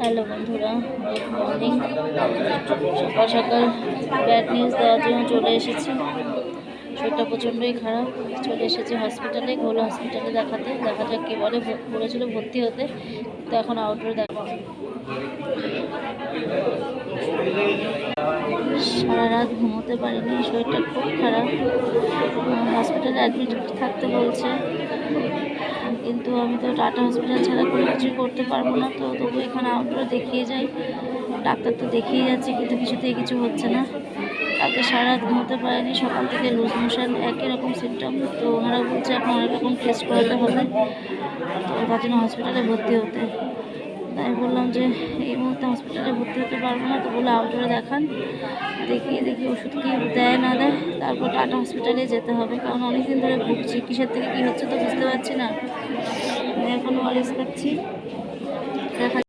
Hello বন্ধুরা, good morning. সকাল সকাল ব্যাড নিউজ দেওয়ার জন্য চলে এসেছি। শরীরটা প্রচণ্ডই খারাপ। চলে এসেছি হসপিটালে, ঘোলা হসপিটালে দেখা যাক কী বলেছিল ভর্তি হতে, কিন্তু এখন আউটডোরে দেখা। সারা রাত ঘুমোতে পারিনি, শরীরটা খুব খারাপ। হসপিটালে অ্যাডমিট থাকতে বলছে, কিন্তু আমি তো টাটা হসপিটাল ছাড়া কোনো কিছুই করতে পারবো না। তো তবু এখানে আউটডোরে দেখিয়ে যাই। ডাক্তার তো দেখিয়ে যাচ্ছে, কিন্তু কিছুতেই কিছু হচ্ছে না। কালকে সারা রাত ঘুমোতে পারিনি, সকাল থেকে লুজ মোশন, একই রকম সিমটম। তো ওনারা বলছে এখন অনেক রকম টেস্ট করাতে হবে, তো তার জন্য হসপিটালে ভর্তি হতে। তাই বললাম যে এই মুহূর্তে হসপিটালে ভর্তি হতে পারবো না, তো বলে আউটডোরে দেখান, দেখিয়ে দেখি ওষুধ কি দেয় না দেয়, তারপর টাটা হসপিটালে যেতে হবে। কারণ অনেক দিন ধরে ভুগছি, কিসের থেকে কী হচ্ছে তো বুঝতে পারছি না। এখন ওআরএস খাচ্ছি, দেখা